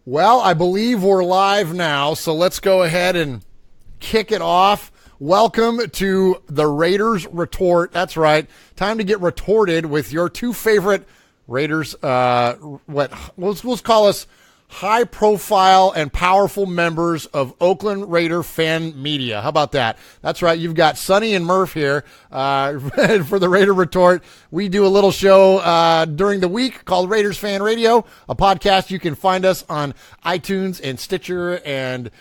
Well, I believe we're live now, so let's go ahead and kick it off. Welcome to the Raiders Retort. That's right. Time to get retorted with your two favorite Raiders, let's call us high-profile and powerful members of Oakland Raider fan media. How about that? That's right. You've got Sonny and Murph here for the Raider Retort. We do a little show during the week called Raiders Fan Radio, a podcast. You can find us on iTunes and Stitcher and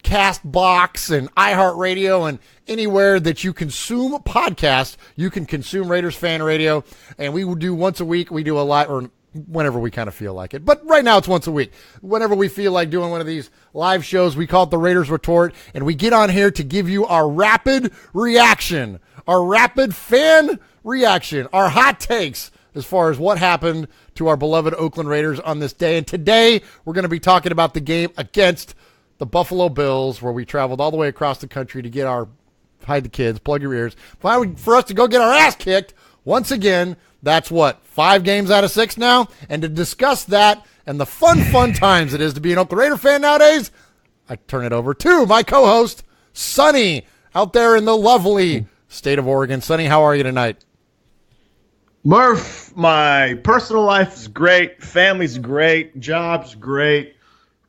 Castbox and iHeartRadio and anywhere that you consume podcasts, you can consume Raiders Fan Radio. And we will do once a week. We do a lot, or whenever we kind of feel like it. But right now it's once a week. Whenever we feel like doing one of these live shows, we call it the Raiders Retort, and we get on here to give you our rapid reaction, our rapid fan reaction, our hot takes as far as what happened to our beloved Oakland Raiders on this day. And today we're going to be talking about the game against the Buffalo Bills, where we traveled all the way across the country to get our, hide the kids, plug your ears, for us to go get our ass kicked once again. That's what, 5 games out of 6 now? And to discuss that and the fun times it is to be an Oakland Raider fan nowadays, I turn it over to my co-host, Sonny, out there in the lovely state of Oregon. Sonny, how are you tonight? Murph, my personal life is great. Family's great. Job's great.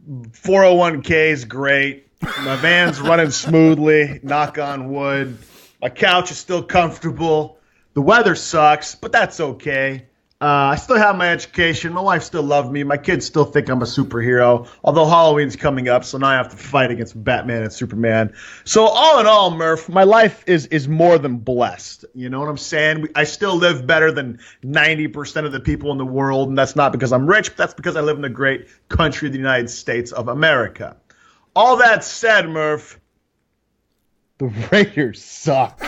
401k is great. My van's running smoothly, knock on wood. My couch is still comfortable. The weather sucks, but that's okay. I still have my education. My wife still loves me. My kids still think I'm a superhero, although Halloween's coming up, so now I have to fight against Batman and Superman. So all in all, Murph, my life is more than blessed. You know what I'm saying? I still live better than 90% of the people in the world, and that's not because I'm rich, but that's because I live in the great country of the United States of America. All that said, Murph, the Raiders suck.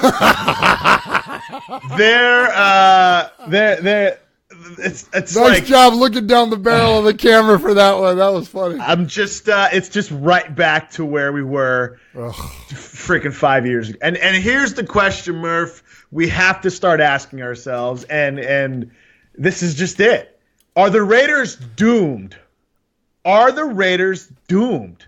It's nice like, job looking down the barrel of the camera for that one. That was funny. I'm just, it's just right back to where we were freaking 5 years ago. And here's the question, Murph, we have to start asking ourselves, and this is just it. Are the Raiders doomed? Are the Raiders doomed?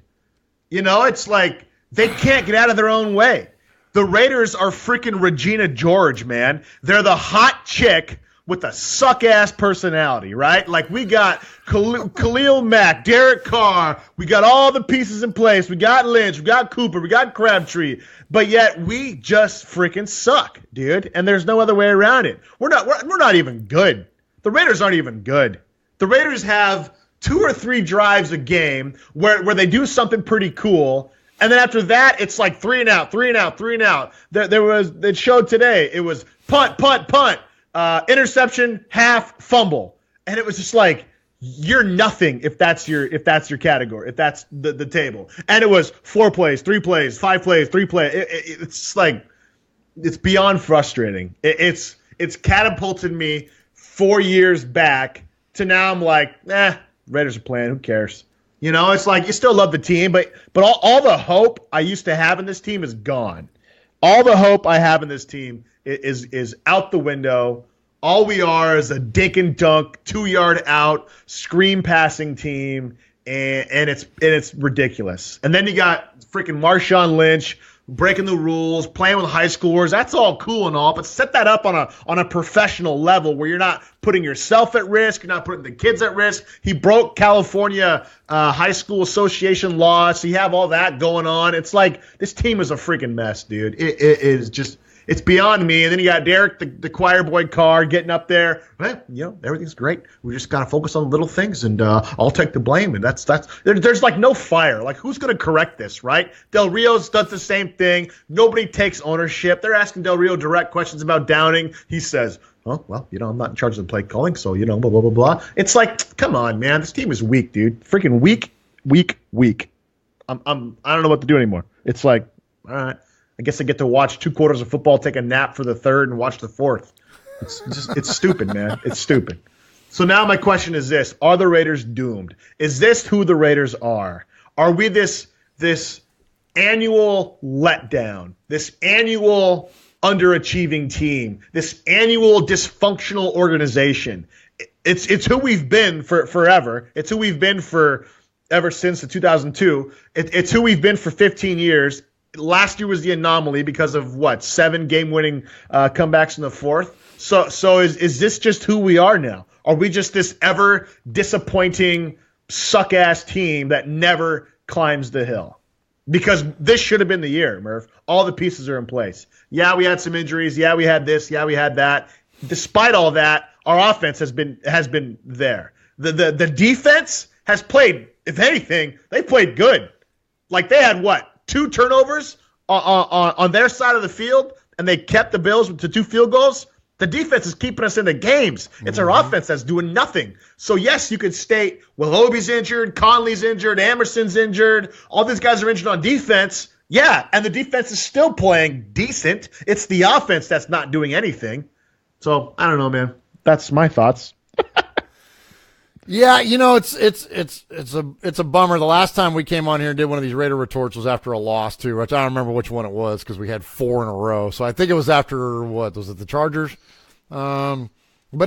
You know, it's like they can't get out of their own way. The Raiders are freaking Regina George, man. They're the hot chick with a suck-ass personality, right? Like, we got Khalil Mack, Derek Carr, we got all the pieces in place, we got Lynch, we got Cooper, we got Crabtree, but yet we just freaking suck, dude, and there's no other way around it. We're not even good. The Raiders aren't even good. The Raiders have 2 or 3 drives a game where they do something pretty cool, and then after that, it's like 3 and out, 3 and out, 3 and out. It showed today, it was punt, interception, half, fumble. And it was just like, you're nothing if that's your category, if that's the table. And it was 4 plays, 3 plays, 5 plays, 3 plays. It's just like, it's beyond frustrating. It's catapulted me 4 years back to now I'm like, Raiders are playing, who cares? You know, it's like you still love the team, but all the hope I used to have in this team is gone. All the hope I have in this team is out the window. All we are is a dink and dunk, 2-yard out, screen passing team, and it's ridiculous. And then you got freaking Marshawn Lynch breaking the rules, playing with high schoolers. That's all cool and all, but set that up on a professional level where you're not putting yourself at risk, you're not putting the kids at risk. He broke California high school association law, so you have all that going on. It's like, this team is a freaking mess, dude. It is just, it's beyond me. And then you got Derek, the choir boy Carr, getting up there. Well, you know, everything's great. We just got to focus on little things, and I'll take the blame. And there's like no fire. Like, who's going to correct this, right? Del Rio's does the same thing. Nobody takes ownership. They're asking Del Rio direct questions about Downing. He sa's, oh, well, you know, I'm not in charge of the play calling, so, you know, blah, blah, blah, blah. It's like, come on, man. This team is weak, dude. Freaking weak. I don't know what to do anymore. It's like, all right. I guess I get to watch 2 quarters of football, take a nap for the third, and watch the fourth. It's stupid, man. It's stupid. So now my question is this. Are the Raiders doomed? Is this who the Raiders are? Are we this annual letdown, this annual underachieving team, this annual dysfunctional organization? It's who we've been for forever. It's who we've been for ever since the 2002. It's who we've been for 15 years. Last year was the anomaly because of 7 game-winning comebacks in the fourth. So is this just who we are now? Are we just this ever disappointing suck-ass team that never climbs the hill? Because this should have been the year, Murph. All the pieces are in place. Yeah, we had some injuries. Yeah, we had this. Yeah, we had that. Despite all that, our offense has been there. The defense has played, if anything, they played good. Like they had 2 turnovers on their side of the field, and they kept the Bills to 2 field goals. The defense is keeping us in the games. It's our offense that's doing nothing. So, yes, you could state, well, Obi's injured, Conley's injured, Emerson's injured. All these guys are injured on defense. Yeah, and the defense is still playing decent. It's the offense that's not doing anything. So, I don't know, man. That's my thoughts. Yeah, it's a bummer. The last time we came on here and did one of these Raider retorts was after a loss too, which I don't remember which one it was because we had 4 in a row. So I think it was after was it the Chargers? But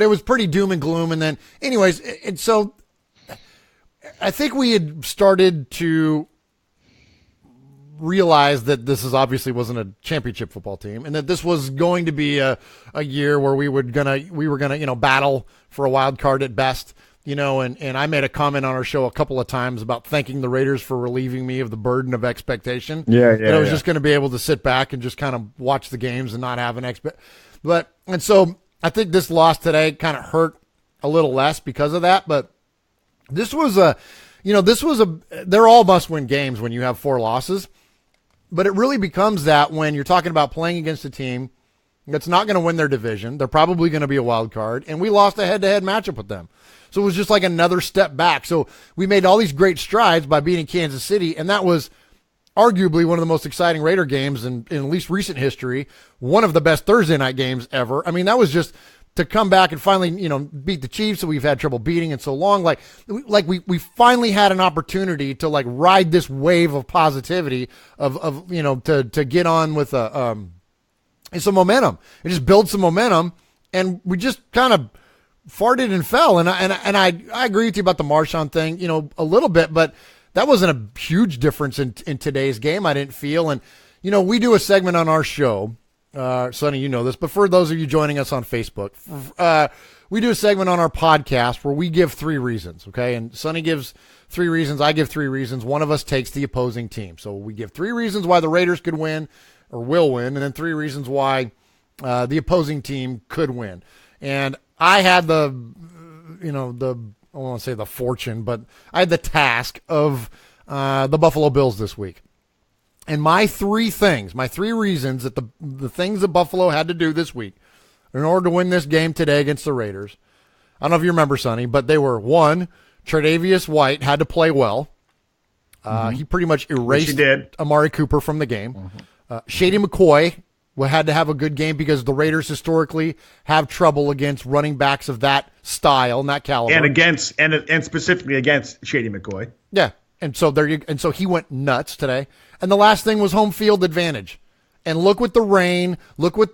it was pretty doom and gloom. And then, anyways, and so I think we had started to realize that this obviously wasn't a championship football team, and that this was going to be a year where we were gonna battle for a wild card at best. And I made a comment on our show a couple of times about thanking the Raiders for relieving me of the burden of expectation. That I was just going to be able to sit back and just kind of watch the games and not have an and so I think this loss today kind of hurt a little less because of that. But this was they're all must-win games when you have 4 losses. But it really becomes that when you're talking about playing against a team that's not going to win their division. They're probably going to be a wild card, and we lost a head-to-head matchup with them. So it was just like another step back. So we made all these great strides by beating Kansas City, and that was arguably one of the most exciting Raider games in at least recent history, one of the best Thursday night games ever. I mean, that was just to come back and finally, beat the Chiefs that we've had trouble beating in so long. We finally had an opportunity to ride this wave of positivity to get on with some momentum and just build some momentum. And we just kind of farted and fell. And I agree with you about the Marshawn thing, a little bit, but that wasn't a huge difference in today's game. I didn't feel. And, we do a segment on our show. Sonny, you know this, but for those of you joining us on Facebook, we do a segment on our podcast where we give 3 reasons. Okay. And Sonny gives 3 reasons. I give 3 reasons. One of us takes the opposing team. So we give 3 reasons why the Raiders could win or will win. And then 3 reasons why, the opposing team could win. And I had I don't want to say the fortune, but I had the task of the Buffalo Bills this week. And my 3 reasons that the things that Buffalo had to do this week in order to win this game today against the Raiders, I don't know if you remember, Sonny, but they were, 1, Tre'Davious White had to play well. He pretty much erased Amari Cooper from the game. Shady McCoy had to have a good game because the Raiders historically have trouble against running backs of that style and that caliber, and specifically against Shady McCoy. Yeah, and so he went nuts today. And the last thing was home field advantage. And look with the rain, look what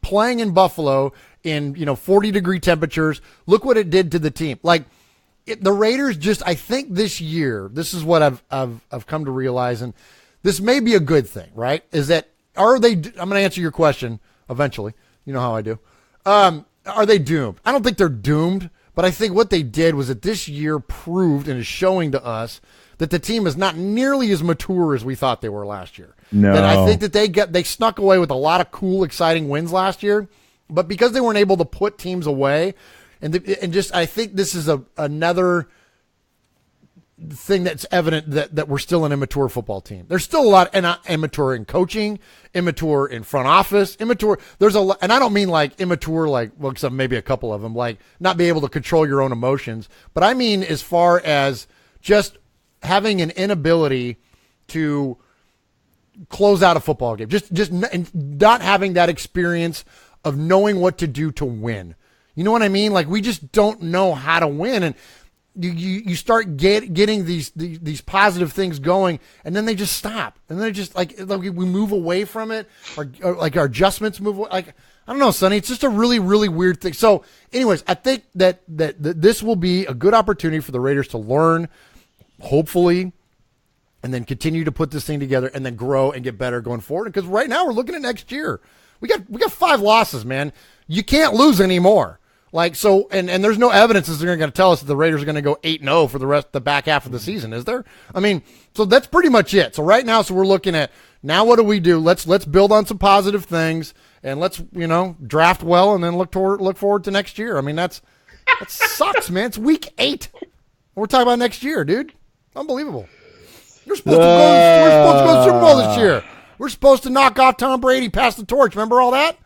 playing in Buffalo in 40-degree temperatures. Look what it did to the team. The Raiders I think this year, this is what I've come to realize, and this may be a good thing, right? Is that I'm going to answer your question eventually. You know how I do. Are they doomed? I don't think they're doomed, but I think what they did was that this year proved and is showing to us that the team is not nearly as mature as we thought they were last year. No. That I think that they snuck away with a lot of cool, exciting wins last year, but because they weren't able to put teams away, I think this is another thing that's evident that we're still an immature football team. There's still a lot immature in coaching, immature in front office, immature. There's a lot, and I don't mean immature except maybe a couple of them, not be able to control your own emotions, but I mean as far as just having an inability to close out a football game, just not having that experience of knowing what to do to win. You know what I mean? We just don't know how to win, and you start getting these positive things going, and then they just stop, and then just we move away from it, or our adjustments move away. I don't know, Sonny. It's just a really, really weird thing. So, anyways, I think that this will be a good opportunity for the Raiders to learn hopefully, and then continue to put this thing together and then grow and get better going forward. Because right now we're looking at next year. We got 5 losses, man. You can't lose anymore. Like, so, and there's no evidence that they're going to tell us that the Raiders are going to go 8-0 for the back half of the season, is there? I mean, so that's pretty much it. So right now, we're looking at, now what do we do? Let's build on some positive things, and let's, draft well, and then look forward to next year. I mean, that sucks, man. It's week 8. We're talking about next year, dude. Unbelievable. We're supposed to go to the Super Bowl this year. We're supposed to knock off Tom Brady, pass the torch. Remember all that?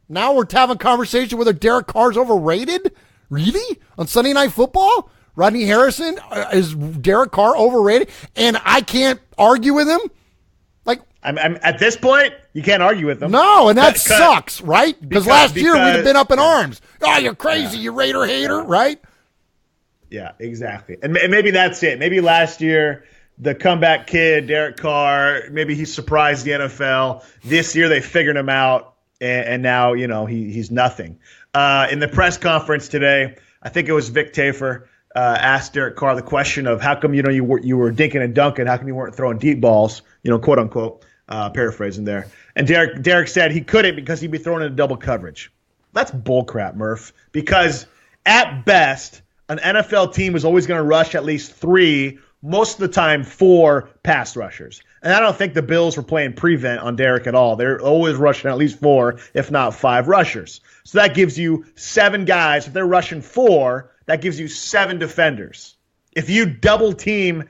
Now we're having a conversation whether Derek Carr's overrated? Really? On Sunday Night Football? Rodney Harrison? Is Derek Carr overrated? And I can't argue with him? Like, I'm at this point, you can't argue with him. No, and that sucks, right? Because last year we'd have been up in arms. Oh, you're crazy, you Raider hater, right? Yeah, exactly. And maybe that's it. Maybe last year, the comeback kid, Derek Carr, maybe he surprised the NFL. This year they figured him out. And now, he's nothing. In the press conference today, I think it was Vic Tafur asked Derek Carr the question of how come, you were dinking and dunking, how come you weren't throwing deep balls, quote unquote, paraphrasing there. And Derek said he couldn't because he'd be throwing into double coverage. That's bullcrap, Murph, because at best, an NFL team is always going to rush at least 3, most of the time 4 pass rushers. And I don't think the Bills were playing prevent on Derek at all. They're always rushing at least 4, if not 5 rushers. So that gives you 7 guys. If they're rushing 4, that gives you 7 defenders. If you double team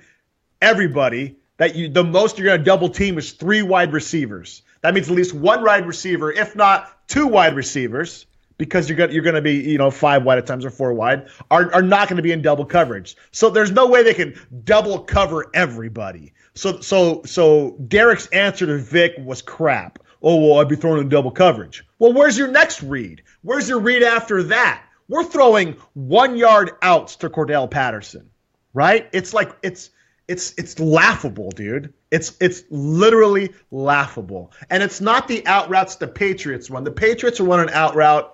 everybody, the most you're going to double team is 3 wide receivers. That means at least 1 wide receiver, if not 2 wide receivers, because you're going to be 5 wide at times or 4 wide, are not going to be in double coverage. So there's no way they can double cover everybody. So Derek's answer to Vic was crap. Oh, well, I'd be throwing in double coverage. Well, where's your next read? Where's your read after that? We're throwing 1-yard outs to Cordell Patterson, right? It's like it's laughable, dude. It's literally laughable. And it's not the out routes the Patriots run. The Patriots are running out route,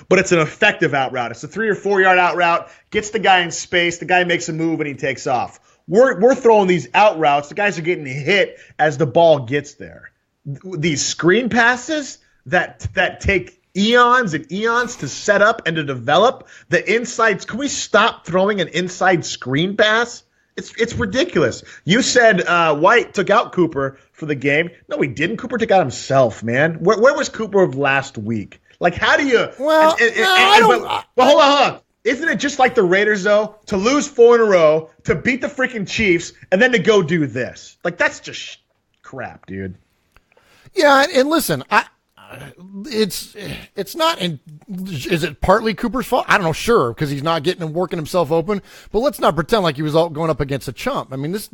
but it's an effective out route. It's a 3 or 4 yard out route, gets the guy in space, the guy makes a move, and he takes off. We're throwing these out routes. The guys are getting hit as the ball gets there. These screen passes that take eons and eons to set up and to develop. The insides, can we stop throwing an inside screen pass? It's ridiculous. You said White took out Cooper for the game. No, he didn't. Cooper took out himself, man. Where was Cooper of last week? Like, how do you? Well, hold on. Isn't it just like the Raiders, though, to lose 4 in a row, to beat the freaking Chiefs, and then to go do this? Like, that's just crap, dude. Yeah, and listen, it's not. Is it partly Cooper's fault? I don't know. Sure, because he's not getting and working himself open. But let's not pretend like he was all going up against a chump. I mean, this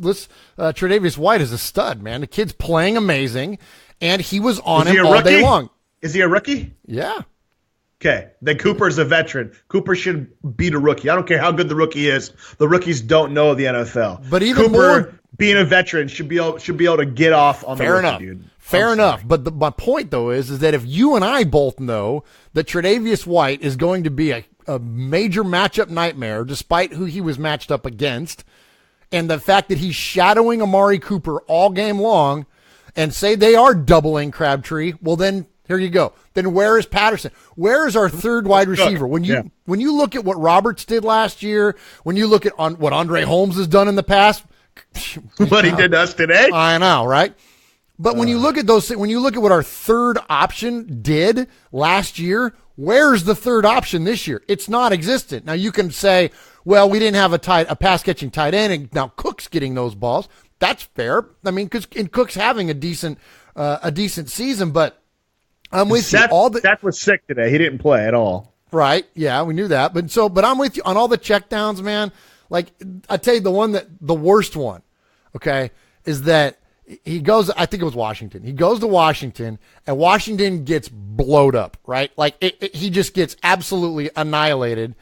Tre'Davious White is a stud, man. The kid's playing amazing, and he was on him all day long. Is he a rookie? Yeah. Okay, then Cooper's a veteran. Cooper should beat a rookie. I don't care how good the rookie is. The rookies don't know the NFL. But even Cooper, more, being a veteran, should be able to get off on the rookie, dude. Fair enough. But my point, though, is that if you and I both know that Tre'Davious White is going to be a major matchup nightmare, despite who he was matched up against, and the fact that he's shadowing Amari Cooper all game long, and say they are doubling Crabtree, well, then here you go. Then where is Patterson? Where is our third wide receiver? When you look at what Roberts did last year, when you look at what Andre Holmes has done in the past, what he did to us today, I know, right? But when you look at what our third option did last year, where's the third option this year? It's not existent. Now you can say, well, we didn't have a pass catching tight end, and now Cook's getting those balls. That's fair. I mean, because Cook's having a decent season, but I'm with you. Seth was sick today. He didn't play at all. Right. Yeah, we knew that. But I'm with you on all the checkdowns, man. Like, I tell you, the worst one, okay, is that he goes, I think it was Washington. He goes to Washington, and Washington gets blowed up, right? Like, he just gets absolutely annihilated.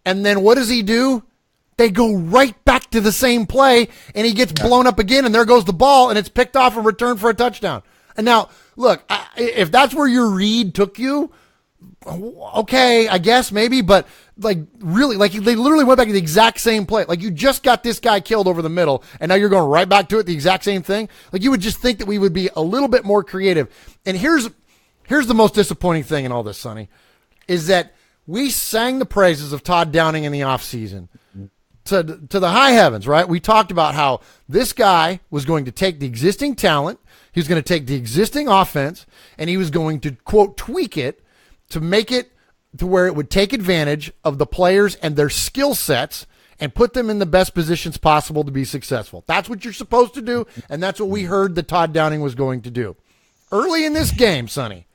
And then what does he do? They go right back to the same play, and he gets blown up again, and there goes the ball, and it's picked off and returned for a touchdown. And now, look, if that's where your read took you, okay, I guess maybe, but like really, like they literally went back to the exact same play. Like you just got this guy killed over the middle, and now you're going right back to it, the exact same thing. Like you would just think that we would be a little bit more creative. And here's the most disappointing thing in all this, Sonny, is that we sang the praises of Todd Downing in the offseason to the high heavens, right? We talked about how this guy was going to take the existing talent, he was going to take the existing offense, and he was going to, quote, tweak it to make it to where it would take advantage of the players and their skill sets and put them in the best positions possible to be successful. That's what you're supposed to do, and that's what we heard that Todd Downing was going to do. Early in this game, Sonny,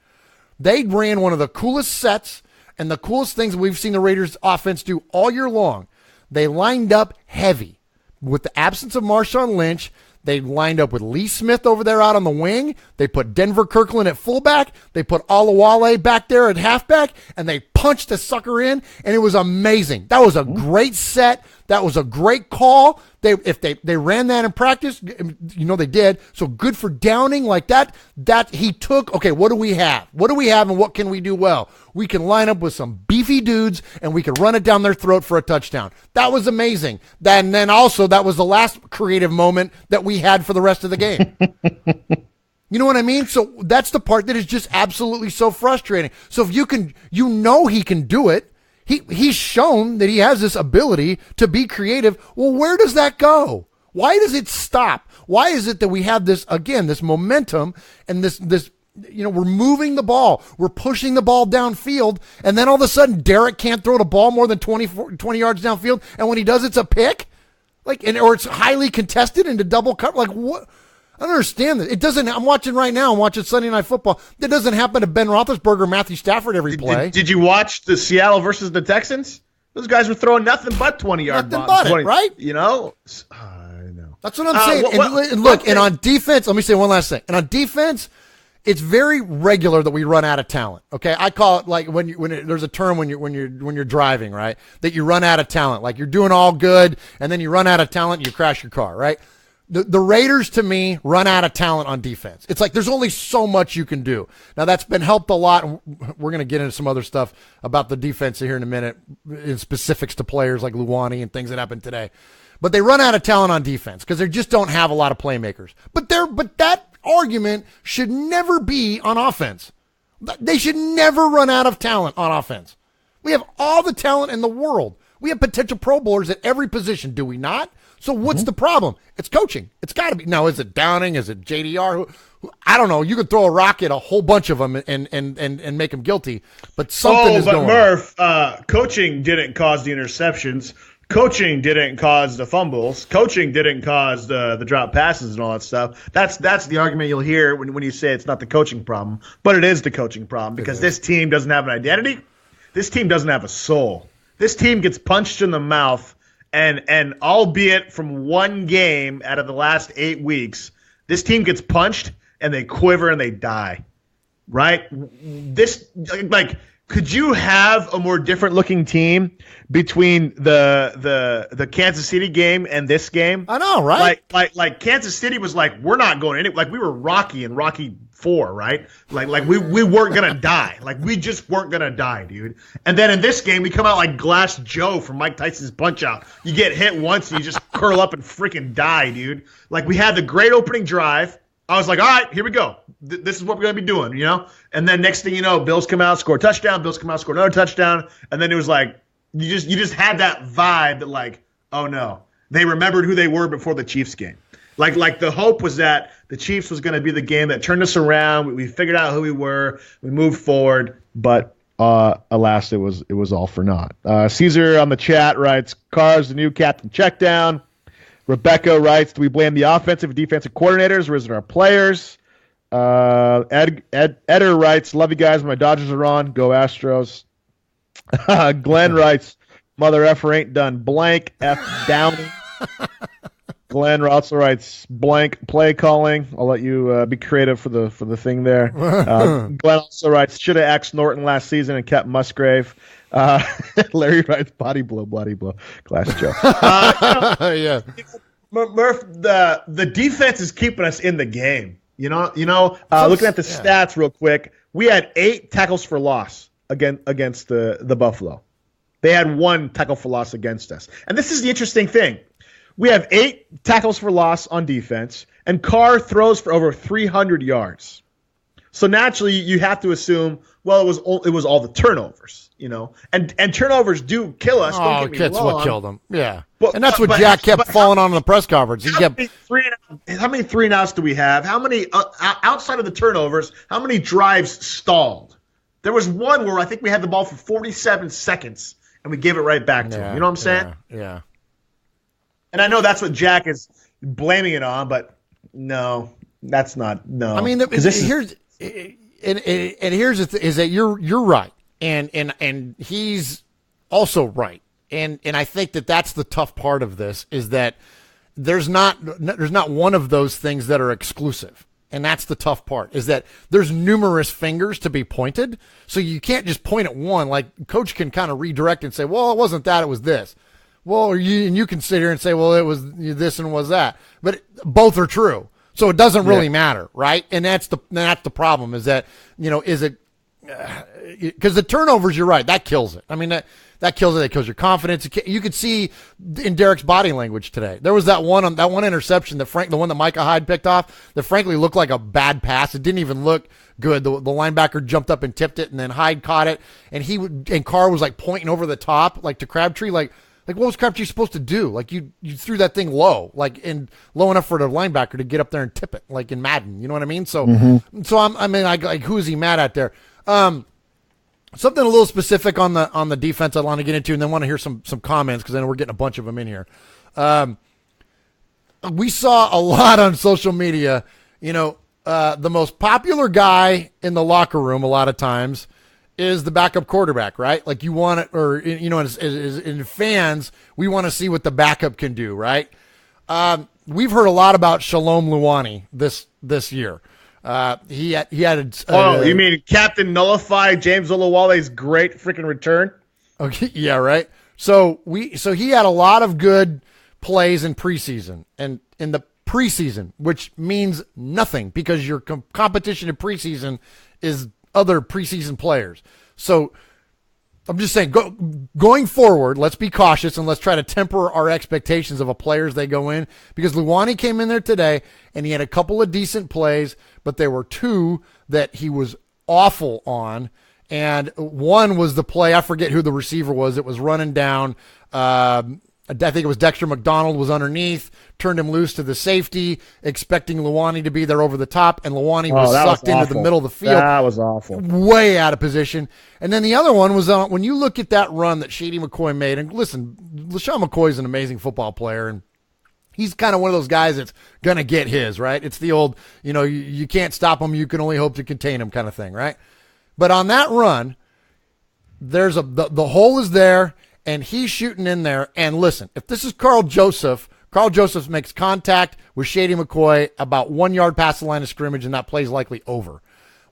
they ran one of the coolest sets and the coolest things we've seen the Raiders offense do all year long. They lined up heavy. With the absence of Marshawn Lynch, they lined up with Lee Smith over there out on the wing. They put Denver Kirkland at fullback. They put Olawale back there at halfback, and they punched the sucker in, and it was amazing. That was a great set. That was a great call. They ran that in practice, you know they did. So good for Downing like that. That he took, okay, what do we have? What do we have and what can we do well? We can line up with some beefy dudes and we can run it down their throat for a touchdown. That was amazing. And then also that was the last creative moment that we had for the rest of the game. You know what I mean? So that's the part that is just absolutely so frustrating. So if you can, you know he can do it. He's shown that he has this ability to be creative. Well, where does that go? Why does it stop? Why is it that we have this, again, this momentum and this, you know, we're moving the ball. We're pushing the ball downfield. And then all of a sudden, Derek can't throw the ball more than 20 yards downfield. And when he does, it's a pick. Like, or it's highly contested into double cover. Like, what? I don't understand this. It doesn't. I'm watching right now. I'm watching Sunday Night Football. That doesn't happen to Ben Roethlisberger or Matthew Stafford every play. Did you watch the Seattle versus the Texans? Those guys were throwing nothing but 20-yard bombs. Nothing but it, right? You know? I know. That's what I'm saying. And look, and on defense, let me say one last thing. And on defense, it's very regular that we run out of talent. Okay, I call it like there's a term when you're driving, right? That you run out of talent. Like you're doing all good, and then you run out of talent, and you crash your car, right? The Raiders, to me, run out of talent on defense. It's like there's only so much you can do. Now, that's been helped a lot. And we're going to get into some other stuff about the defense here in a minute, in specifics to players like Luwani and things that happened today. But they run out of talent on defense because they just don't have a lot of playmakers. But that argument should never be on offense. They should never run out of talent on offense. We have all the talent in the world. We have potential Pro Bowlers at every position, do we not? So what's the problem? It's coaching. It's got to be. Now, is it Downing? Is it JDR? I don't know. You could throw a rock at a whole bunch of them and make them guilty, but something is going on. Murph, coaching didn't cause the interceptions. Coaching didn't cause the fumbles. Coaching didn't cause the drop passes and all that stuff. That's the argument you'll hear when you say it's not the coaching problem, but it is the coaching problem because this team doesn't have an identity. This team doesn't have a soul. This team gets punched in the mouth. And albeit from one game out of the last 8 weeks, this team gets punched and they quiver and they die, right? Could you have a more different looking team between the Kansas City game and this game? I know, right? Like Kansas City was like, we're not going in. Like we were Rocky and Rocky 4, right? Like we weren't gonna die. Like we just weren't gonna die, dude. And then in this game, we come out like Glass Joe from Mike Tyson's Punch Out. You get hit once and you just curl up and freaking die, dude. Like we had the great opening drive. I was like, all right, here we go. This is what we're gonna be doing, you know. And then next thing you know, Bills come out, score a touchdown. Bills come out, score another touchdown. And then it was like you just had that vibe that like, oh no, they remembered who they were before the Chiefs game. Like the hope was that the Chiefs was going to be the game that turned us around. We figured out who we were. We moved forward, but alas, it was all for naught. Caesar on the chat writes, Carr's the new captain checkdown. Rebecca writes, do we blame the offensive and defensive coordinators or is it our players? Eder writes, love you guys. My Dodgers are on. Go Astros. Glenn writes, mother effer ain't done blank. F Downey. Glenn also writes blank play calling. I'll let you be creative for the thing there. Glenn also writes should have axed Norton last season and kept Musgrave. Larry writes body blow, bloody blow. Glass Joe. Yeah. Murph, the defense is keeping us in the game. You know. Looking at the stats real quick, we had 8 tackles for loss. against the Buffalo. They had 1 tackle for loss against us. And this is the interesting thing. We have 8 tackles for loss on defense, and Carr throws for over 300 yards. So naturally, you have to assume, well, it was all the turnovers, and turnovers do kill us. Oh, that's what killed them. Yeah, and that's what Jack kept falling on in the press conference. How many 3-and-outs do we have? How many outside of the turnovers? How many drives stalled? There was one where I think we had the ball for 47 seconds and we gave it right back to him. You know what I'm saying? Yeah. And I know that's what Jack is blaming it on, but no, that's not. No, I mean, here's is that you're right, and he's also right, and I think that's the tough part of this is that there's not one of those things that are exclusive. And that's the tough part, is that there's numerous fingers to be pointed. So you can't just point at one. Like, coach can kind of redirect and say, well, it wasn't that, it was this. Well, you can sit here and say, well, it was this and was that. But both are true. So it doesn't really matter, right? And that's the problem, is that, is it because the turnovers, you're right, that kills it. I mean, that kills it. That kills your confidence. You could see in Derek's body language today. There was that one interception that the one that Micah Hyde picked off, that frankly looked like a bad pass. It didn't even look good. The linebacker jumped up and tipped it, and then Hyde caught it, and Carr was like pointing over the top, like to Crabtree, like what was Crabtree supposed to do? Like you threw that thing low, and low enough for the linebacker to get up there and tip it, like in Madden. You know what I mean? So, who is he mad at there? Something a little specific on the defense I want to get into, and then want to hear some comments, because I know we're getting a bunch of them in here. We saw a lot on social media. The most popular guy in the locker room a lot of times is the backup quarterback, right? Like you want it, or as fans, we want to see what the backup can do, right? We've heard a lot about Shalom Luani this year. He had you mean Captain Nullify James Olawale's great freaking return? Okay, yeah, right. So he had a lot of good plays in preseason, and in the preseason, which means nothing because your competition in preseason is other preseason players. So I'm just saying, going forward, let's be cautious and let's try to temper our expectations of a player as they go in, because Luani came in there today and he had a couple of decent plays, but there were 2 that he was awful on. And one was the play, I forget who the receiver was. It was running down. I think it was Dexter McDonald was underneath, turned him loose to the safety, expecting Luani to be there over the top, and Luani was sucked into the middle of the field. That was awful. Way out of position. And then the other one was when you look at that run that Shady McCoy made, and listen, LaShawn McCoy is an amazing football player, and he's kind of one of those guys that's going to get his, right? It's the old, you can't stop him, you can only hope to contain him kind of thing, right? But on that run, there's the hole is there, and he's shooting in there. And listen, if this is Carl Joseph makes contact with Shady McCoy about 1 yard past the line of scrimmage, and that play's likely over.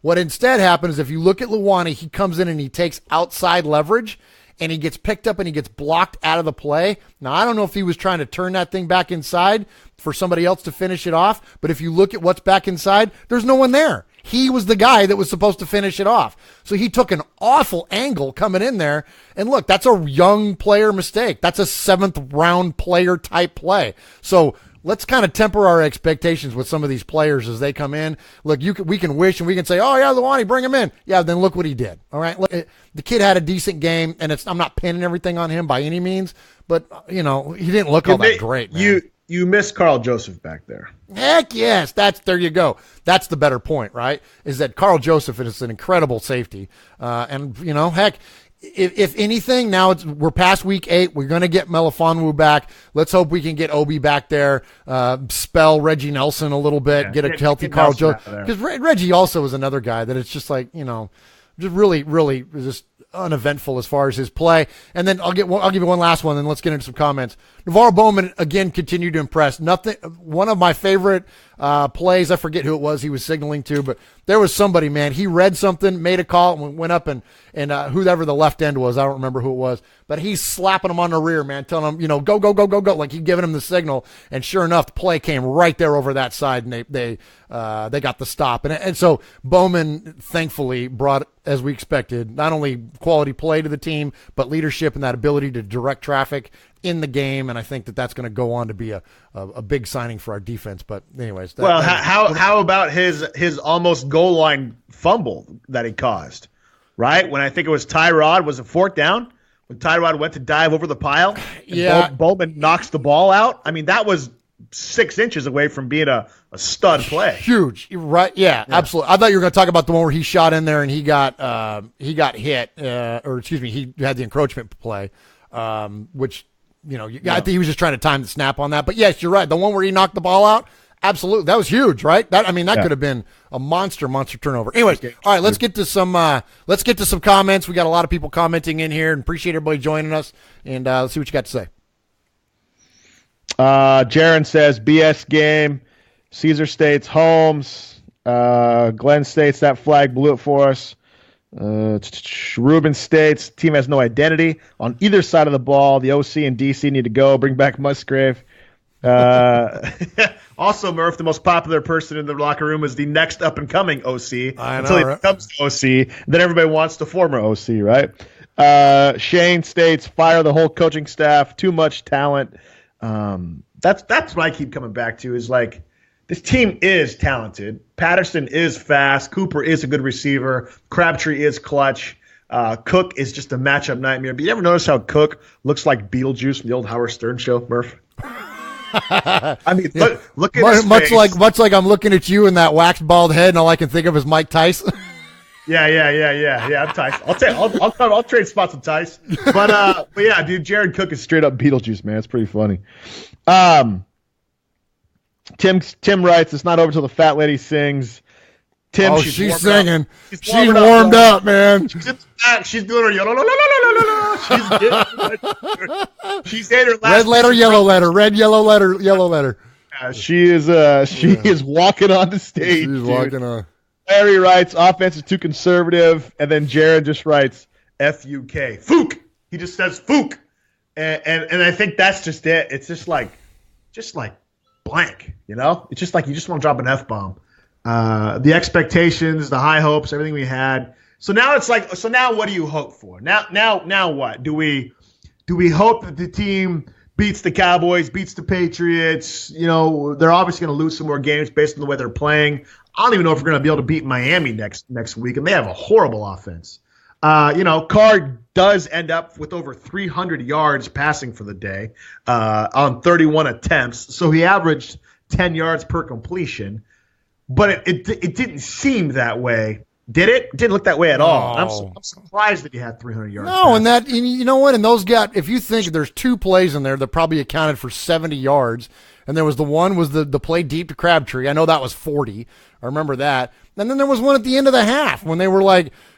What instead happens, if you look at Luani, he comes in and he takes outside leverage, and he gets picked up and he gets blocked out of the play. Now, I don't know if he was trying to turn that thing back inside for somebody else to finish it off, but if you look at what's back inside, there's no one there. He was the guy that was supposed to finish it off. So he took an awful angle coming in there. And look, that's a young player mistake. That's a 7th round player type play. So let's kind of temper our expectations with some of these players as they come in. Look, we can wish and we can say, oh yeah, Luani, bring him in. Yeah, then look what he did. All right. The kid had a decent game, and I'm not pinning everything on him by any means, but he didn't look all that great, man. You miss Carl Joseph back there. Heck yes. There you go. That's the better point, right? Is that Carl Joseph is an incredible safety. And heck, if anything, now we're past week 8. We're going to get Melifonwu back. Let's hope we can get Obi back there, spell Reggie Nelson a little bit, get a healthy Carl Joseph. Because Reggie also is another guy that it's just like, just really, really just uneventful as far as his play. And then I'll give you one last one, and let's get into some comments. Navarro Bowman again continued to impress. One of my favorite plays, I forget who it was he was signaling to, but there was somebody, man, he read something, made a call, and went up and whoever the left end was, I don't remember who it was, but he's slapping him on the rear, man, telling him, go, go, go, go, go, like he's giving him the signal. And sure enough, the play came right there over that side, and they they got the stop. And so Bowman, thankfully, brought, as we expected, not only quality play to the team, but leadership and that ability to direct traffic in the game. And I think that's going to go on to be a big signing for our defense. But anyways. How about his almost goal line fumble that he caused, right? When I think it was Tyrod, was it fourth down? When Tyrod went to dive over the pile, and Bowman knocks the ball out. I mean, that was 6 inches away from being a stud play. Huge, right? Yeah, absolutely. I thought you were going to talk about the one where he shot in there and he got hit, or excuse me, he had the encroachment play, which I think he was just trying to time the snap on that. But yes, you're right. The one where he knocked the ball out. Absolutely. That was huge, right? That could have been a monster turnover. Anyways, all right, let's get to some comments. We got a lot of people commenting in here and appreciate everybody joining us. And let's see what you got to say. Jaron says BS game. Caesar states Holmes. Glenn states that flag blew it for us. Ruben states team has no identity on either side of the ball. The OC and DC need to go. Bring back Musgrave. Also, Murph, the most popular person in the locker room is the next up-and-coming OC until he becomes the OC. Then everybody wants the former OC, right? Shane states, fire the whole coaching staff. Too much talent. That's what I keep coming back to is like this team is talented. Patterson is fast. Cooper is a good receiver. Crabtree is clutch. Cook is just a matchup nightmare. But you ever notice how Cook looks like Beetlejuice from the old Howard Stern show, Murph? I mean, look at his face. Much like I'm looking at you and that waxed bald head, and all I can think of is Mike Tice. Yeah. I'm Tice. I'll trade spots with Tice. But yeah, dude, Jared Cook is straight up Beetlejuice, man. It's pretty funny. Tim writes, it's not over till the fat lady sings. Tim, she's singing. She's warmed up, man. She's doing her yellow. She's in her last red letter, yellow letter. Red, yellow letter, yellow letter. She is walking on the stage. She's walking on. Larry writes, offense is too conservative, and then Jared just writes, F-U-K. Fook. He just says Fook. And I think that's just it. It's just like blank, It's just like you just want to drop an F-bomb. The expectations, the high hopes, everything we had. So now it's like, now what do you hope for? Now what? Do we hope that the team beats the Cowboys, beats the Patriots? They're obviously going to lose some more games based on the way they're playing. I don't even know if we're going to be able to beat Miami next week, and they have a horrible offense. Carr does end up with over 300 yards passing for the day on 31 attempts, so he averaged 10 yards per completion. But it didn't seem that way, did it? It didn't look that way at all. I'm surprised that he had 300 yards. No, and you know what? And those if you think there's 2 plays in there that probably accounted for 70 yards, and there was the play deep to Crabtree. I know that was 40. I remember that. And then there was one at the end of the half when they were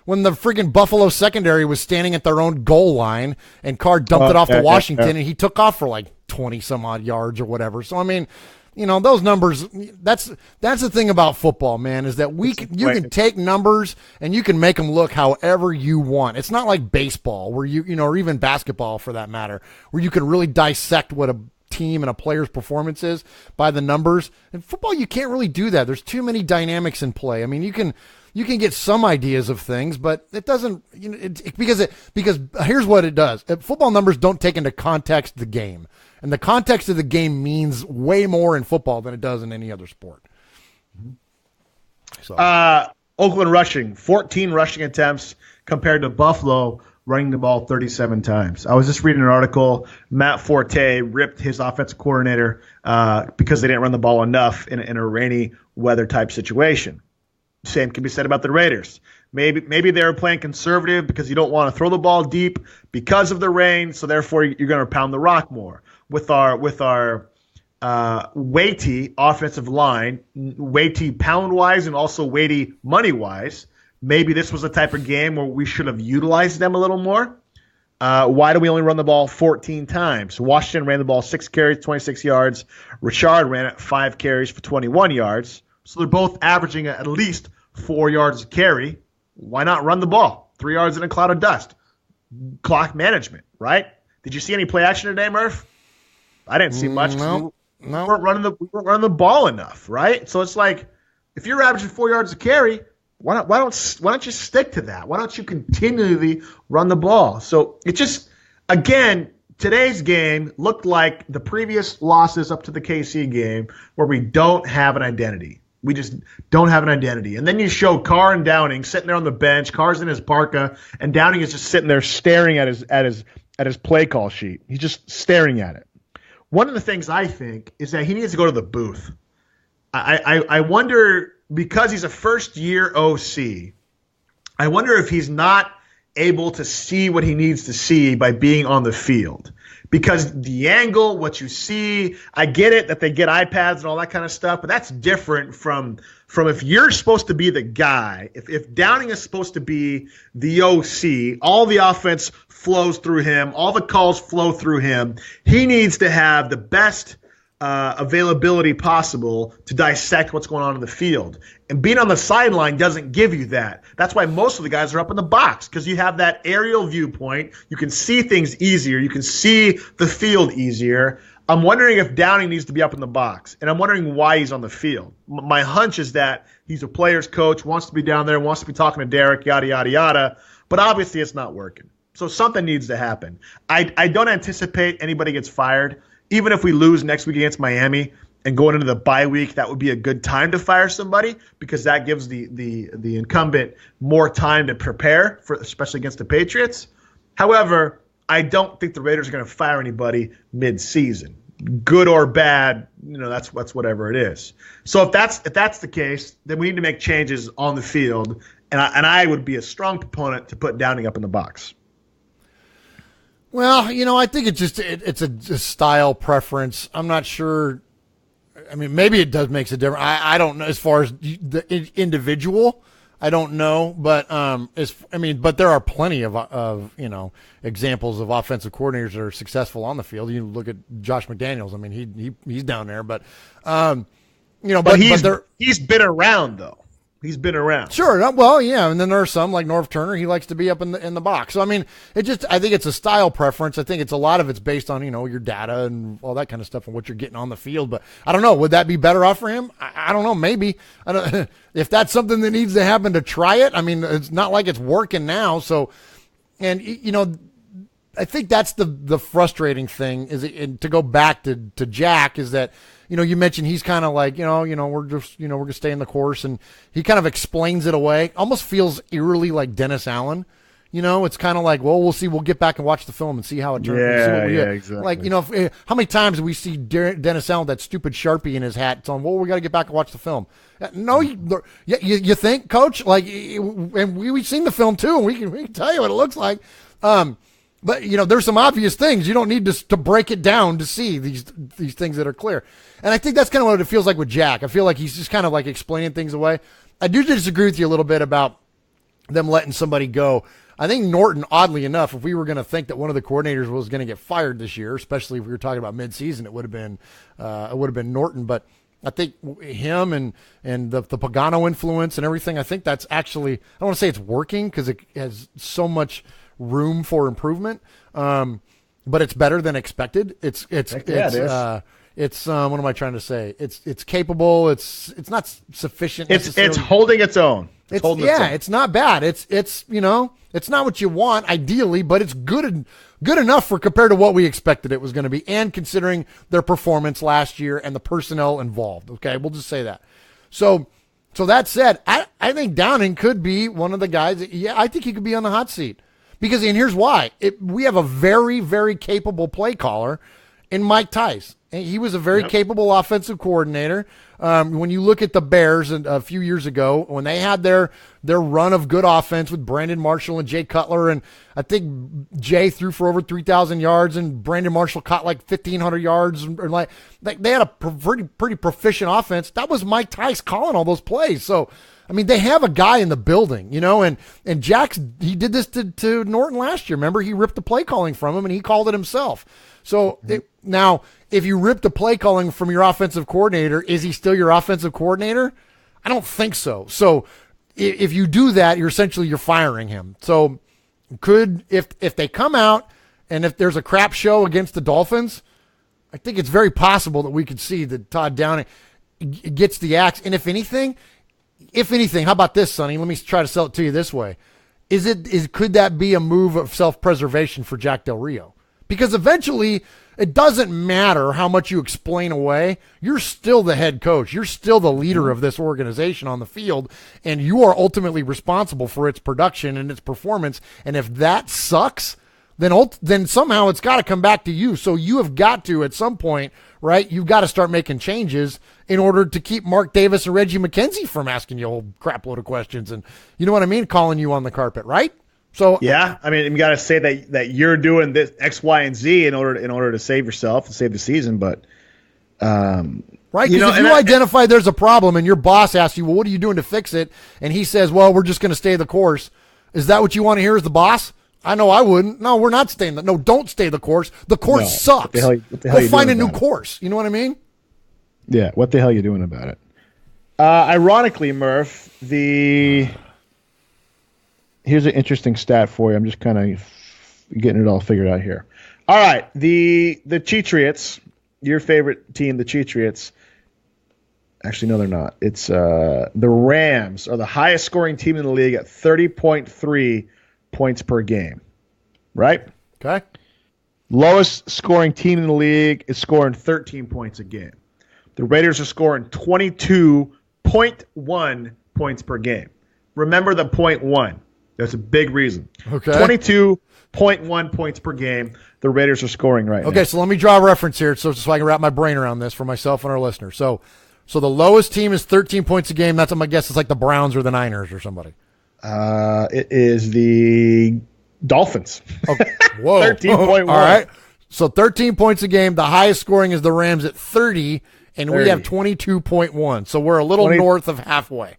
when the freaking Buffalo secondary was standing at their own goal line, and Carr dumped it off to Washington, and he took off for 20 some odd yards or whatever. So I mean. Those numbers, that's the thing about football, man, is that you can take numbers and you can make them look however you want. It's not like baseball where or even basketball for that matter, where you can really dissect what a team and a player's performance is by the numbers. In football, you can't really do that. There's too many dynamics in play. I mean, you can get some ideas of things, but it doesn't, because here's what it does. Football numbers don't take into context the game. And the context of the game means way more in football than it does in any other sport. So. Oakland rushing, 14 rushing attempts compared to Buffalo running the ball 37 times. I was just reading an article. Matt Forte ripped his offensive coordinator because they didn't run the ball enough in a rainy weather type situation. Same can be said about the Raiders. Maybe they were playing conservative because you don't want to throw the ball deep because of the rain, so therefore you're going to pound the rock more. With our weighty offensive line, weighty pound-wise and also weighty money-wise, maybe this was a type of game where we should have utilized them a little more. Why do we only run the ball 14 times? Washington ran the ball 6 carries, 26 yards. Richard ran it 5 carries for 21 yards. So they're both averaging at least 4 yards a carry. Why not run the ball? 3 yards in a cloud of dust. Clock management, right? Did you see any play action today, Murph? I didn't see much. No. We weren't running the ball enough, right? So it's like, if you're averaging 4 yards a carry, why don't you stick to that? Why don't you continually run the ball? So it just, again, today's game looked like the previous losses up to the KC game where we don't have an identity. We just don't have an identity. And then you show Carr and Downing sitting there on the bench. Carr's in his parka, and Downing is just sitting there staring at his play call sheet. He's just staring at it. One of the things I think is that he needs to go to the booth. I wonder, because he's a first-year OC, I wonder if he's not able to see what he needs to see by being on the field. Because the angle, what you see, I get it that they get iPads and all that kind of stuff, but that's different from if you're supposed to be the guy, if Downing is supposed to be the OC, all the offense flows through him, all the calls flow through him, he needs to have the best availability possible to dissect what's going on in the field. And being on the sideline doesn't give you that. That's why most of the guys are up in the box, because you have that aerial viewpoint. You can see things easier. You can see the field easier. I'm wondering if Downing needs to be up in the box, and I'm wondering why he's on the field. My hunch is that he's a player's coach, wants to be down there, wants to be talking to Derek, yada, yada, yada, but obviously it's not working. So something needs to happen. I don't anticipate anybody gets fired. Even if we lose next week against Miami and going into the bye week, that would be a good time to fire somebody, because that gives the incumbent more time to prepare, for, especially against the Patriots. However, I don't think the Raiders are going to fire anybody mid-season, good or bad. That's whatever it is. So if that's the case, then we need to make changes on the field, and I would be a strong proponent to put Downing up in the box. Well, I think it's a style preference. I'm not sure. I mean, maybe it does makes a difference. I don't know as far as the individual. I don't know, but but there are plenty of examples of offensive coordinators that are successful on the field. You look at Josh McDaniels. I mean, he's down there, but he's been around though. He's been around. Sure. Well, yeah. And then there are some like Norv Turner. He likes to be up in the box. So, I mean, I think it's a style preference. I think a lot of it's based on, your data and all that kind of stuff and what you're getting on the field. But I don't know. Would that be better off for him? I don't know. Maybe. I don't, if that's something that needs to happen to try it. I mean, it's not like it's working now. So, and, I think that's the frustrating thing and to go back to Jack is that, you mentioned he's kind of like, we're just, we're going to stay in the course, and he kind of explains it away. Almost feels eerily like Dennis Allen. It's kind of like, well, we'll see. We'll get back and watch the film and see how it turns. Yeah, exactly. Like, how many times do we see Dennis Allen with that stupid Sharpie in his hat telling, well, we got to get back and watch the film. No, you think, Coach? Like, and we've seen the film too, and we can tell you what it looks like. But, there's some obvious things. You don't need to break it down to see these things that are clear. And I think that's kind of what it feels like with Jack. I feel like he's just kind of like explaining things away. I do disagree with you a little bit about them letting somebody go. I think Norton, oddly enough, if we were going to think that one of the coordinators was going to get fired this year, especially if we were talking about midseason, it would have been Norton. But I think him and the Pagano influence and everything, I think that's actually, I don't want to say it's working because it has so much room for improvement, but it's better than expected. It's what am I trying to say? It's capable. It's not sufficient. It's holding its own. It's not bad. It's not what you want ideally, but it's good enough for compared to what we expected it was going to be, and considering their performance last year and the personnel involved. Okay, we'll just say that. So that said, I think Downing could be one of the guys. I think he could be on the hot seat. Because, and here's why. We have a very, very capable play caller in Mike Tice. And he was a very capable offensive coordinator. When you look at the Bears a few years ago, when they had their run of good offense with Brandon Marshall and Jay Cutler, and I think Jay threw for over 3,000 yards, and Brandon Marshall caught like 1,500 yards. Or like they had a pretty proficient offense. That was Mike Tice calling all those plays. So, I mean, they have a guy in the building, and Jack's, he did this to Norton last year. Remember, he ripped the play calling from him and he called it himself. So now, if you rip the play calling from your offensive coordinator, is he still your offensive coordinator? I don't think so. So if you do that, you're firing him. So if they come out and if there's a crap show against the Dolphins, I think it's very possible that we could see that Todd Downing gets the axe. And if anything, if anything, how about this, Sonny? Let me try to sell it to you this way. Could that be a move of self-preservation for Jack Del Rio? Because eventually it doesn't matter how much you explain away. You're still the head coach. You're still the leader of this organization on the field, and you are ultimately responsible for its production and its performance. And if that sucks, then somehow it's got to come back to you. So you have got to, at some point, right, you've got to start making changes in order to keep Mark Davis and Reggie McKenzie from asking you a whole crap load of questions and, you know what I mean, calling you on the carpet, right? So yeah, I mean, you got to say that you're doing this X, Y, and Z in order to save yourself and save the season, but right, because if you identify there's a problem and your boss asks you, well, what are you doing to fix it? And he says, well, we're just going to stay the course. Is that what you want to hear as the boss? I know I wouldn't. No, we're not staying. No, don't stay the course. The course sucks. What the hell Go find a new course. You know what I mean? Yeah, what the hell are you doing about it? Ironically, Murph, here's an interesting stat for you. I'm just kind of getting it all figured out here. All right, the Cheatriots, your favorite team, the Cheatriots. Actually, no, they're not. It's the Rams are the highest scoring team in the league at 30.3 points per game. Right? Okay. Lowest scoring team in the league is scoring 13 points a game. The Raiders are scoring 22.1 points per game. Remember the 0.1. That's a big reason. Okay. 22.1 points per game the Raiders are scoring right now. Okay, so let me draw a reference here so I can wrap my brain around this for myself and our listeners. So the lowest team is 13 points a game. That's my guess. It's like the Browns or the Niners or somebody. It is the Dolphins. Okay. Whoa. 13.1. All right. So 13 points a game. The highest scoring is the Rams at 30, and 30. We have 22.1. So we're a little north of halfway.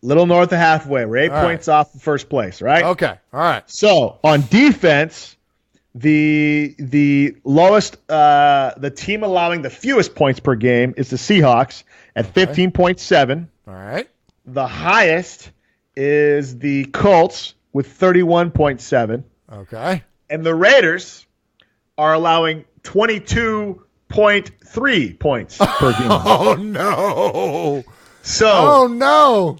Little north of halfway. We're 8 points off first place, right? Okay. All right. So on defense, the lowest, the team allowing the fewest points per game is the Seahawks at 15.7. All right. The highest is the Colts with 31.7. Okay. And the Raiders are allowing 22.3 points per game. Oh no! So no!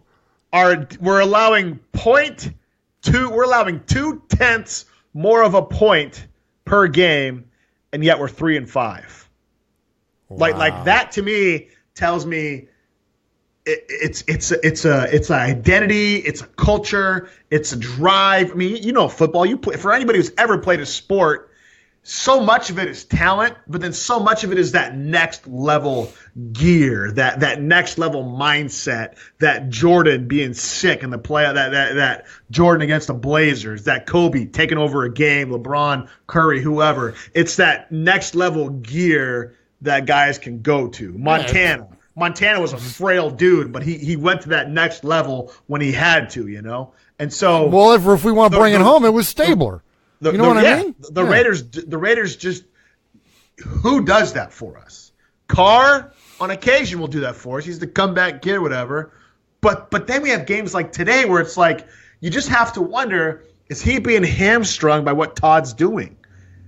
We're allowing 0.2. We're allowing 0.2 more of a point per game, and yet we're 3-5. Wow. Like that to me tells me it's an identity, it's a culture, it's a drive. I mean, you know, football. You play, for anybody who's ever played a sport, so much of it is talent, but then so much of it is that next level gear, that next level mindset, that Jordan being sick in the play, that Jordan against the Blazers, that Kobe taking over a game, LeBron, Curry, whoever. It's that next level gear that guys can go to. Montana was a frail dude, but he went to that next level when he had to, you know? And so, well, if we want to bring it home, it was Stabler. You know what I mean? The Raiders just, who does that for us? Carr on occasion will do that for us. He's the comeback kid, whatever. But then we have games like today where it's like you just have to wonder, is he being hamstrung by what Todd's doing?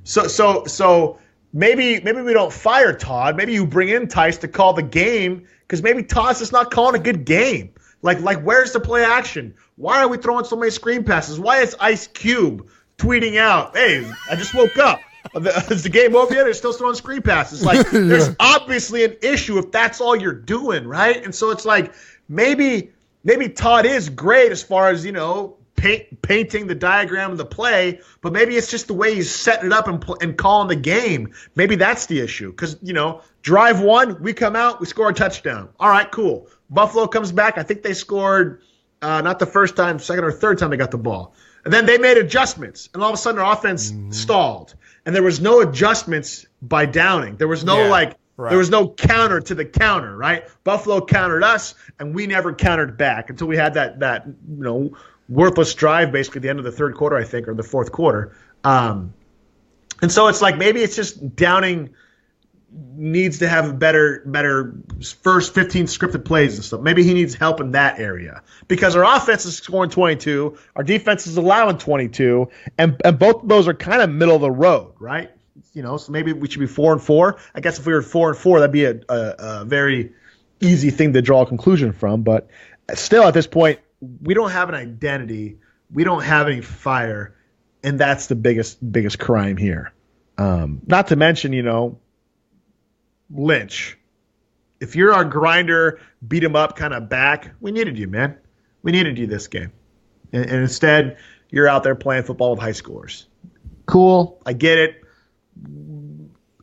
So maybe we don't fire Todd. Maybe you bring in Tice to call the game because maybe Todd's just not calling a good game. Like where's the play action? Why are we throwing so many screen passes? Why is Ice Cube tweeting out, hey, I just woke up. Is the game over yet? They're still throwing screen passes. Like, there's obviously an issue if that's all you're doing, right? And so it's like maybe Todd is great as far as, you know, painting the diagram of the play, but maybe it's just the way he's setting it up and calling the game. Maybe that's the issue because, you know, drive one, we come out, we score a touchdown. All right, cool. Buffalo comes back. I think they scored not the first time, second or third time they got the ball. And then they made adjustments, and all of a sudden our offense stalled. And there was no adjustments by Downing. There was no there was no counter to the counter, right? Buffalo countered us, and we never countered back until we had that you know, worthless drive basically at the end of the third quarter, I think, or the fourth quarter. And so it's like maybe it's just Downing needs to have better first 15 scripted plays and stuff. Maybe he needs help in that area because our offense is scoring 22, our defense is allowing 22, and both of those are kind of middle of the road, right? You know, so maybe we should be 4-4. I guess if we were 4-4, that'd be a very easy thing to draw a conclusion from. But still at this point, we don't have an identity. We don't have any fire, and that's the biggest crime here. Not to mention, Lynch. If you're our grinder, beat him up kind of back, we needed you, man. We needed you this game. And instead, you're out there playing football with high schoolers. Cool. I get it.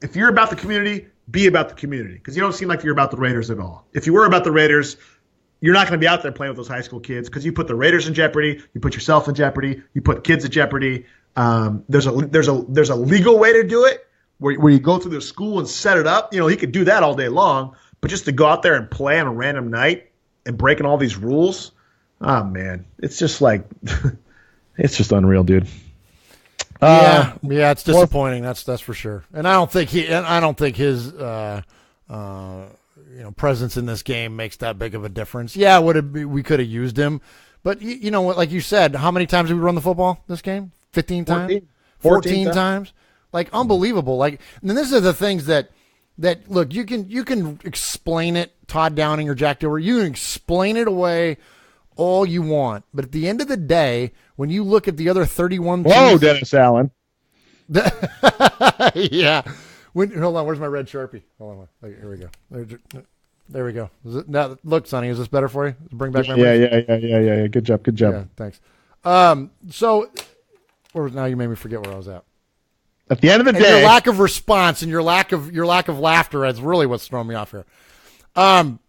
If you're about the community, be about the community, because you don't seem like you're about the Raiders at all. If you were about the Raiders, you're not going to be out there playing with those high school kids, because you put the Raiders in jeopardy, you put yourself in jeopardy, you put kids in jeopardy. There's a legal way to do it where you go through the school and set it up. He could do that all day long, but just to go out there and play on a random night and breaking all these rules, oh man, it's just like it's just unreal, dude. Yeah, it's disappointing. That's for sure. And I don't think his presence in this game makes that big of a difference. Yeah, we could have used him, but you know what? Like you said, how many times did we run the football this game? 15 times, 14 times. Like unbelievable. Like, and then this are the things that look, you can explain it, Todd Downing or Jack Dilworth. You can explain it away all you want, but at the end of the day, when you look at the other 31 teams, whoa, Dennis Allen. Yeah. Hold on, where's my red Sharpie? Hold on. Here we go. There we go. Now, look, Sonny, is this better for you? Bring back memories? Yeah. Good job. Yeah, thanks. So, now you made me forget where I was at. At the end of the day, your lack of response and your lack of laughter is really what's throwing me off here. What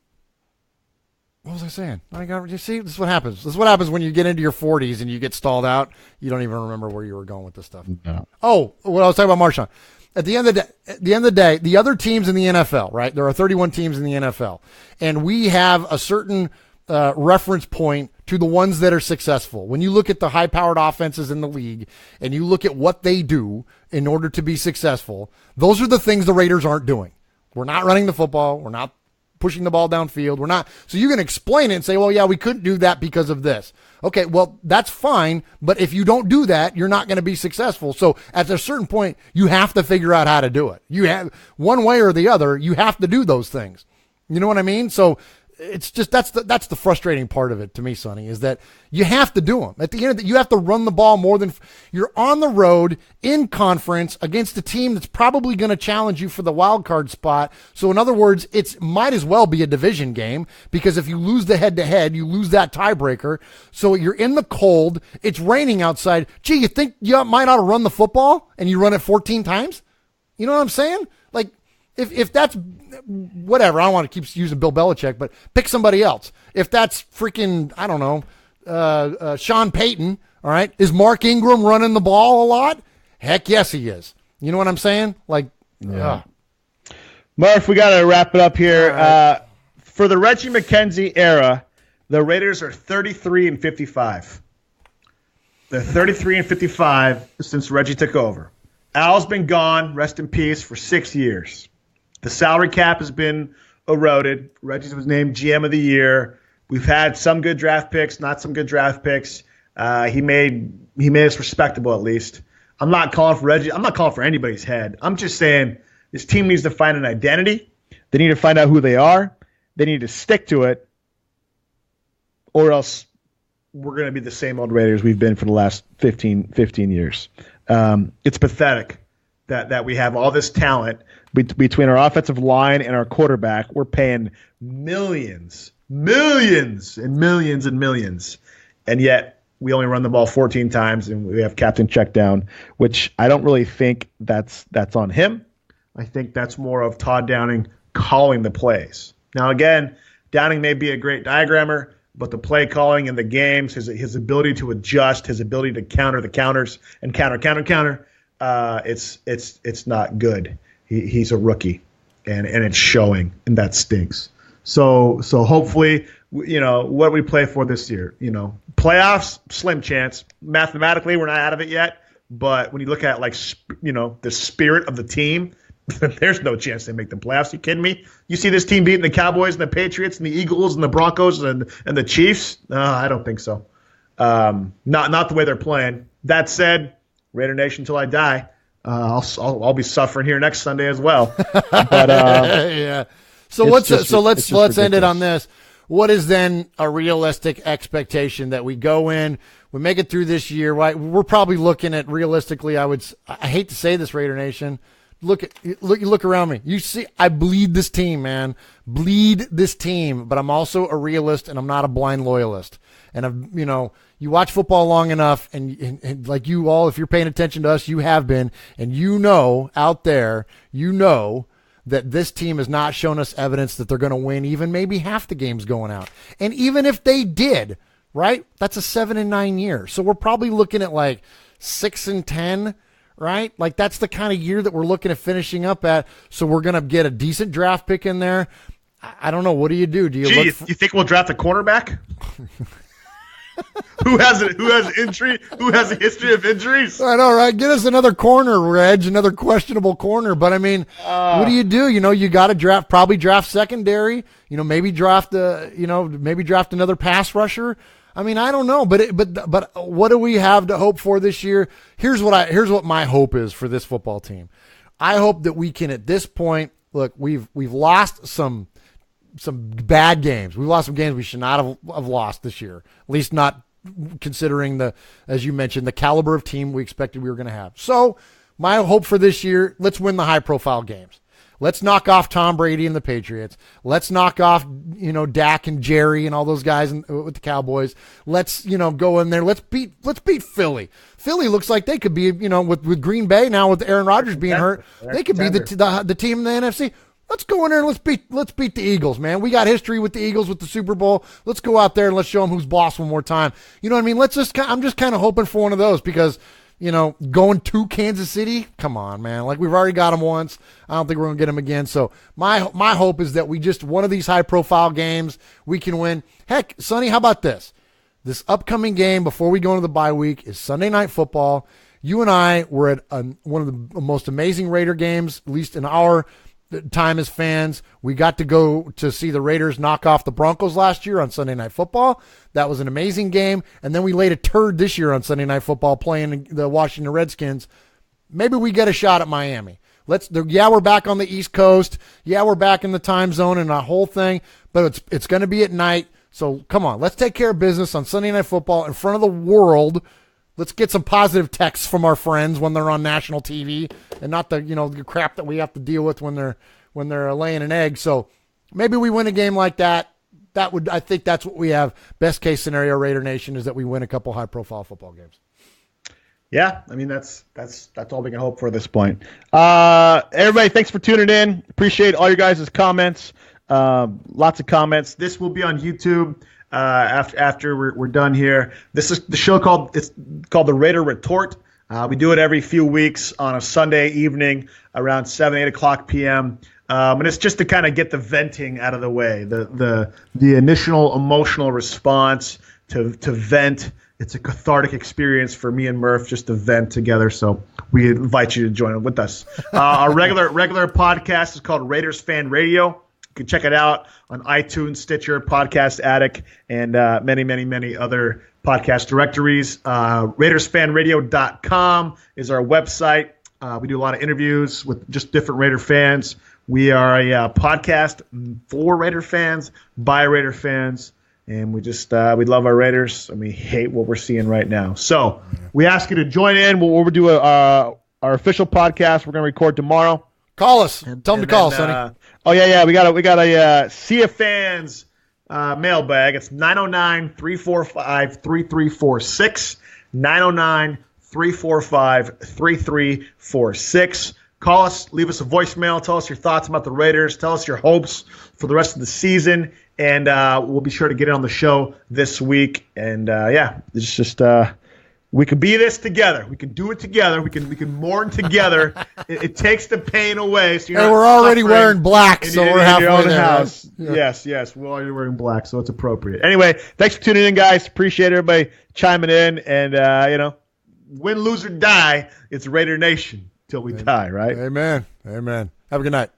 was I saying? You see, this is what happens. This is what happens when you get into your 40s and you get stalled out. You don't even remember where you were going with this stuff. No. Oh, what I was talking about, Marshawn. At the end of the day, the other teams in the NFL, right? There are 31 teams in the NFL, and we have a certain reference point to the ones that are successful. When you look at the high-powered offenses in the league and you look at what they do in order to be successful, those are the things the Raiders aren't doing. We're not running the football. We're not pushing the ball downfield. We're not. So you can explain it and say, well, yeah, we couldn't do that because of this. Okay, well, that's fine. But if you don't do that, you're not going to be successful. So at a certain point, you have to figure out how to do it. You have one way or the other. You have to do those things. You know what I mean? So it's just that's the frustrating part of it to me, Sonny, is that you have to do them. At the end of you have to run the ball more than you're on the road in conference against a team that's probably going to challenge you for the wild card spot. So in other words, it might as well be a division game, because if you lose the head-to-head, you lose that tiebreaker. So you're in the cold. It's raining outside. Gee, you think you might ought to run the football and you run it 14 times? You know what I'm saying? Like, If that's whatever, I don't want to keep using Bill Belichick, but pick somebody else. If that's freaking, I don't know, Sean Payton, all right, is Mark Ingram running the ball a lot? Heck yes, he is. You know what I'm saying? Like, yeah. Murph, we got to wrap it up here. Right. For the Reggie McKenzie era, the Raiders are 33-55. They're 33-55 since Reggie took over. Al's been gone, rest in peace, for 6 years. The salary cap has been eroded. Reggie was named GM of the year. We've had some good draft picks, not some good draft picks. He made us respectable, at least. I'm not calling for Reggie. I'm not calling for anybody's head. I'm just saying this team needs to find an identity. They need to find out who they are. They need to stick to it, or else we're going to be the same old Raiders we've been for the last 15 years. It's pathetic that we have all this talent between our offensive line and our quarterback. We're paying millions, and yet we only run the ball 14 times, and we have captain check down, which I don't really think that's on him. I think that's more of Todd Downing calling the plays. Now, again, Downing may be a great diagrammer, but the play calling in the games, his ability to adjust, his ability to counter the counters and counter, it's not good. He's a rookie, and it's showing, and that stinks. So hopefully, what we play for this year, playoffs, slim chance. Mathematically, we're not out of it yet, but when you look at the spirit of the team, there's no chance they make the playoffs. You kidding me? You see this team beating the Cowboys and the Patriots and the Eagles and the Broncos and the Chiefs? I don't think so. Not the way they're playing. That said, Raider Nation till I die. I'll be suffering here next Sunday as well. But yeah. So let's end it on this. what is then a realistic expectation that we go in, we make it through this year, right? We're probably looking at realistically, I hate to say this, Raider Nation. Look around me. You see, I bleed this team, man. Bleed this team. But I'm also a realist, and I'm not a blind loyalist. And you watch football long enough, and like you all, if you're paying attention to us, you have been, and out there, that this team has not shown us evidence that they're going to win even maybe half the games going out. And even if they did, right, that's a 7-9 year. So we're probably looking at like 6-10. Right? Like that's the kind of year that we're looking at finishing up at. So we're going to get a decent draft pick in there. I don't know. What do you do? Do you you think we'll draft a cornerback? Who has injury? Who has a history of injuries? I know, right? Get us another corner, Reg, another questionable corner. But I mean, what do? You got to probably draft secondary, maybe draft another pass rusher. I mean, I don't know, but what do we have to hope for this year? Here's what my hope is for this football team. I hope that we can, at this point, look, we've lost some bad games. We've lost some games we should not have lost this year, at least not considering as you mentioned, the caliber of team we expected we were going to have. So my hope for this year, let's win the high profile games. Let's knock off Tom Brady and the Patriots. Let's knock off, Dak and Jerry and all those guys with the Cowboys. Let's, go in there. Let's beat Philly. Philly looks like they could be, with Green Bay now with Aaron Rodgers being hurt, they could be the team in the NFC. Let's go in there and let's beat the Eagles, man. We got history with the Eagles with the Super Bowl. Let's go out there and let's show them who's boss one more time. You know what I mean? I'm just kind of hoping for one of those because going to Kansas City, come on, man. Like, we've already got them once. I don't think we're going to get them again. So my hope is that we just, one of these high-profile games, we can win. Heck, Sonny, how about this? This upcoming game before we go into the bye week is Sunday Night Football. You and I were at one of the most amazing Raider games, at least in our time as fans. We got to go to see the Raiders knock off the Broncos last year on Sunday Night Football. That was an amazing game. And then we laid a turd this year on Sunday Night Football playing the Washington Redskins. Maybe we get a shot at Miami. We're back on the East Coast. Yeah, we're back in the time zone and the whole thing, but it's going to be at night. So come on, let's take care of business on Sunday Night Football in front of the world. Let's get some positive texts from our friends when they're on national TV and not the crap that we have to deal with when they're laying an egg. So maybe we win a game like that. I think that's what we have. Best case scenario, Raider Nation, is that we win a couple high profile football games. Yeah, I mean that's all we can hope for at this point. Everybody, thanks for tuning in. Appreciate all your guys' comments. Lots of comments. This will be on YouTube. After we're done here. This is the show called the Raider Retort. We do it every few weeks on a Sunday evening around 7-8 o'clock p.m. And it's just to kind of get the venting out of the way, the initial emotional response to vent. It's a cathartic experience for me and Murph just to vent together. So we invite you to join with us. Our regular podcast is called Raiders Fan Radio. You can check it out on iTunes, Stitcher, Podcast Addict, and many, many, many other podcast directories. RaidersFanRadio.com is our website. We do a lot of interviews with just different Raider fans. We are a podcast for Raider fans, by Raider fans, and we love our Raiders, and we hate what we're seeing right now. So we ask you to join in. We'll do our official podcast. We're going to record tomorrow. Call us. Tell them to call, Sonny. We got a Sea of Fans mailbag. It's 909-345-3346. 909-345-3346. Call us, leave us a voicemail, tell us your thoughts about the Raiders, tell us your hopes for the rest of the season, and we'll be sure to get it on the show this week. And it's just we can be this together. We can do it together. We can mourn together. It takes the pain away. So we're already wearing black, so we're halfway there. House. Yeah. Yes, we're already wearing black, so it's appropriate. Anyway, thanks for tuning in, guys. Appreciate everybody chiming in, and win, lose, or die, it's Raider Nation till we die, right? Amen. Have a good night.